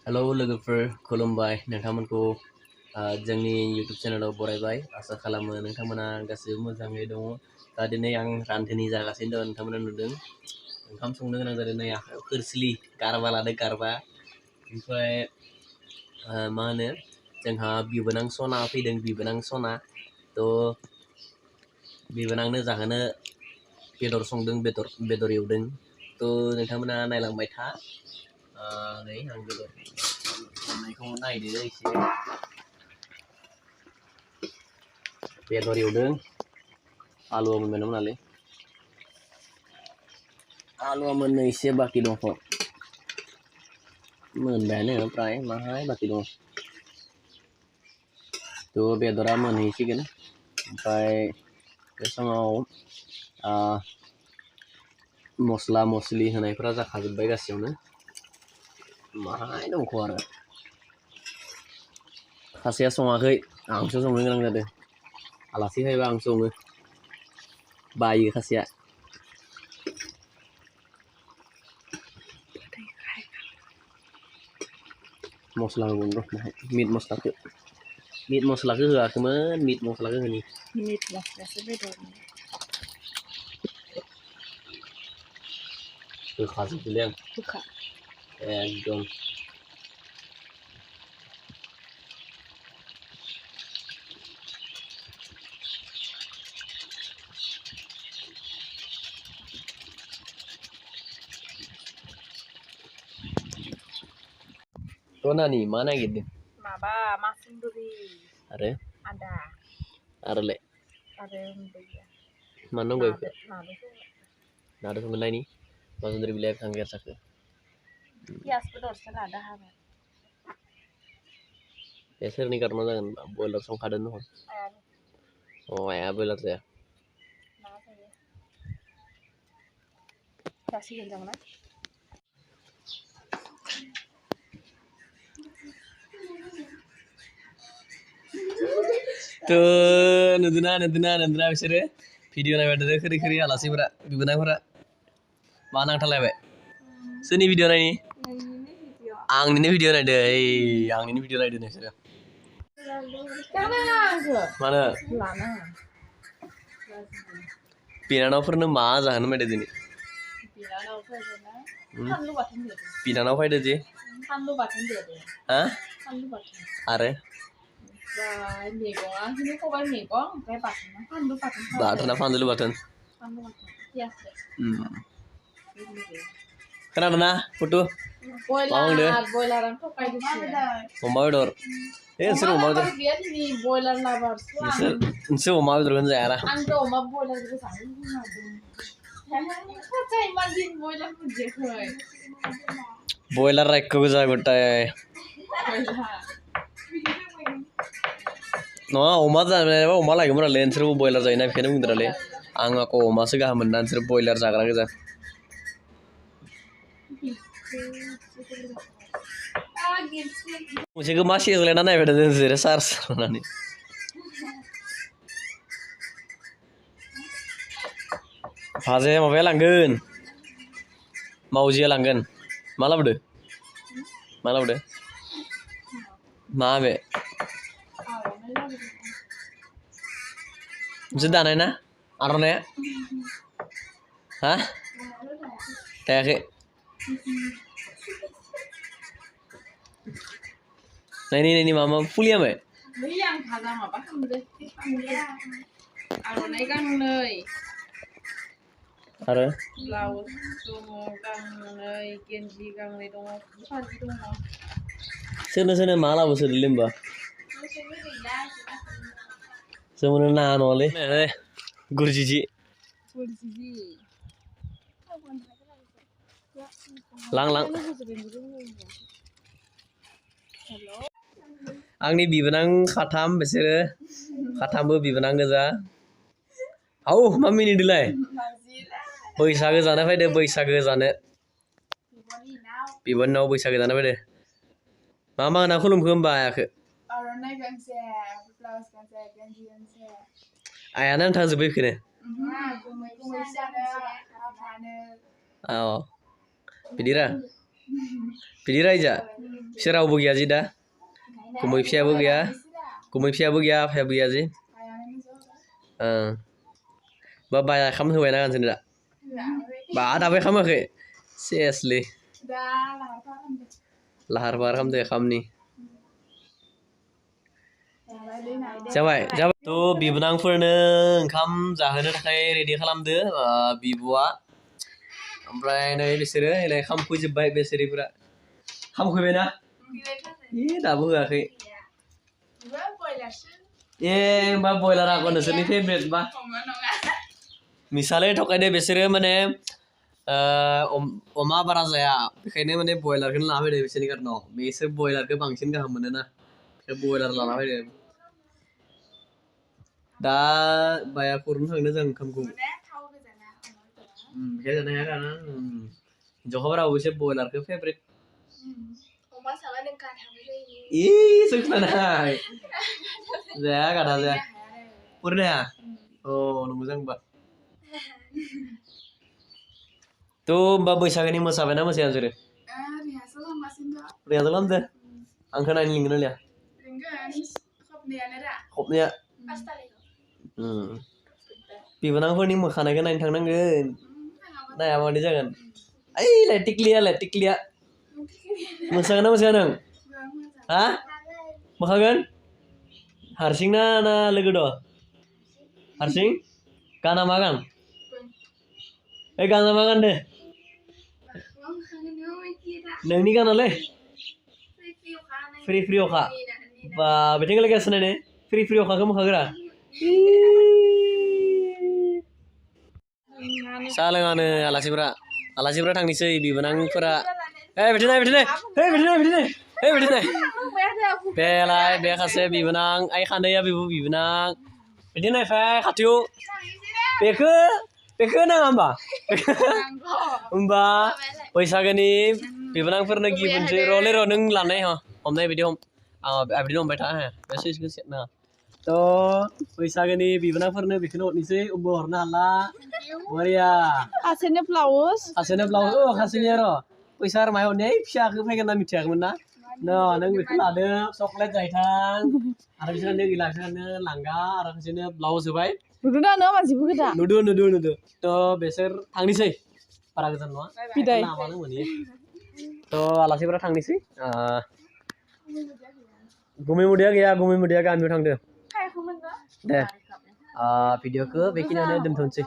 hello लोगोफोर खुलुमबाय नोंथांमोनखौ जोंनि YouTube चेनेलाव बरायबाय आसा खालामो नोंथांमोना गासिबो मोजाङै दङ दा दिनै आं रांधोनि जागासिनो दं नोंथांमोना नुदों ओंखाम संनो गोनां जादों नै आखायाव खोरस्लि गारबा लादों गारबा ओमफ्राय मा होनो जोंहा बिबोनां सना फैदों बिबोनां सना थ' बिबोनांनो जाहोनो बेदर संदों बेदर एवदों थ' नोंथांमोना नायलांबाय था नै आं बेदर संनायखौ नायदो एसे बेदर एवदों आलुआ मोनबाय नालाय आलुआ मोननो एसे बाखि दङ मोनबायानो प्राय माहाय बाखि दङ थ' बेदरा मोनहैसिगोन ओमफ्राय बे समाव मस्ला मस्लि होनायफोरा जाखाजोब्बाय गासैयावनो माहाय दंख' आरो सासेया सङाखै आंसो संनो गोनां जादों आलासि फैबा आं सङो बायो सासेया मस्ला होगोन र' मिट मस्लाखौ होआखैमोन मिट मस्लाखौ होनि मिट मस्लासो बेदरनि होखाजोबदोंलै आं होखा एकदम Nani mana gitu माबा मासुन्दुरि आरो आदा आरोलाय आरो बैया मानो नांगौ बेखौ नादो नादो संगोनलायनि मासुन्दुरि बिलाइया बेसेबां गेरसाखो पियासबो दरसे लादो हाबाय बे सोरनि कारनाव जागोन बयलार संखादों न अ आया बयलार जाया ना जायो जासिगोन जों ना tuh nuduna bisoरो भिडिअ नायबाय थादों खोरि आलासिफोरा बिबोनांफोरा मा नांथालायबाय सोरनि भिडिअ नायनि आंनिनो भिडिअ नायदो आंनिनो भिडिअ नायदो नोंसोरो मानो बिनानावफोरनो मा जाहोनो नायदो दिनै बिनानाव फैदो जे हा आरो बाथोना फानलु बाथोन खोनादोंना फुटु मा बुंदो अमा बेदर नोंसोर अमा बेदर नोंसोर अमा बेदरखौनो जायाना बयलार रायख' गोजा गथाय नङा अमा जानायबा अमा लायगौमोन नालाय नोंसोरबो बयलार जायोना बेखायनो बुंदों नालाय आं आखौ अमासो गाहाम मोनना नोंसोर बयलार जाग्रा गोजा मोनसेखौ मा सेजलायना नायबाय थादों नोंसोरो चार्ज होनानै भाजाया माबाया लांगोन मावजिया लांगोन मा लाबोदो मा बे नोंसोर दानाय ना आर'नाइया हा दायाखै नायनि मा फुलियामोन आर'नाइ गांनै आरो ब्लाउस दङ गांनै गेन्जि गांनै दङ फालि दङ सोरनो मा लाबोसोदोंलै होमबा जोंनो नाङा नङालै गुरजिजि लां आंनि बिबोनां खाथाम बिसोरो खाथामबो बिबोनां गोजा औ मा मिनिदोलाय बैसागो जानो फैदो बैसागो जानो बिबोनाव बैसागो जानो फैदो मा होना खुलुमखो होमबा आयाखो आर'नाइ गांसे ब्लाउस गांसे गेन्जि गांसे आयानो आन्थाजोब्बाय बेखौनो औ बिदि रायजा बिसोर रावबो गैया जि दा गुमै फिसायाबो गैया गुमै फिसायाबो गैया आफायाबो गैया जि बा बाया खाम होबायना गानसोनो दा बा दाबो खामाखै सेसलै लाहार फाहार खालामदो खामनि जाबाय जाबाय थ' बिबोनांफोरनो ओंखाम जाहोनो थाखाय रेडि खालामदो बिब'आ ओमफ्राय नै बिसोरो नै खामफैजोब्बाय बेसोरिफोरा खामफैबायना दाबो होआखै होमबा बयलार आगर नोंसोरनि फेभरेट बा मिसालै थगायदो बिसोरो माने अमा बारा जाया बेखायनो माने बयलारखौनो लाना फैदो बिसोरनि कारनाव बिसोर बयलारखौ बांसिन गाहाम मोनोना बयलार लाना फैदो दा बाया खुरनो थांदों जों ओंखामखौ बेखाय जानो हाया दाना हिन्जावखाफोराबो एसे बयलारखौ फेभरेट जों खोनानाय जाया गादा जाया पुरनो हाया नंगौ जों होनबा थ' होमबा बैसागोनि मोसाबायना मोसाया नोंसोरो रिहार्सेल खालामदो आंखौ नायनो लिंगोन ना लिया खबनैया बिबोनांफोरनि मोखानायखौ नायनो थांनांगोन नायाबा मादै जागोन ओइलाय टिक्लिया मोसागोन ना मोसाया नों हा मोखागोन हारसिं ना लोगो दं हारसिं गाना मा गान गाना मा गानदो नोंनि गानालै फ्रि फ्रि अखा बा बेथिं लोगोसे नायनो फ्रि फ्रि अखाखौ मोखागोरा साहा लोङानो आलासिफोरा थांनोसै बिबोनांफोरा बिदिनो बेलाय बे खासे बिबोनां आइ खानैया बिबोनां बिदिनो फाय खाथियाव बेखौ नाङा होमबा बैसागोनि बिबोनांफोरनो गिबोनसै र' नों लानाय हमनाय बिदि बिदिनो हमबाय था बे सुइसखौ सेरनाङा थ' बैसागोनि बिबोनांफोरनो बेखौनो हरनोसै उमबो हरनो हाला बरिया खासेनो ब्लाउस खासेनिया र' फैसा आरो मायाव हरनाय फिसाखौ फैगोन ना मिथियाखैमोन ना नों बेखौ लादो चक्लेट जाहैथां आरो बिसोरनो गैला बिसोरनो लांगा आरो बिसोरनो ब्लाउस होबाय नुदो थ' बिसोर थांनोसै बारा गोजान नङा बिदाय लामानो मोनहैयो थ' आलासिफोरा थांनोसै गुमै मुदिया गामियाव थांदो दे भिडिअखौ बेखिनियावनो दोनथ'नोसै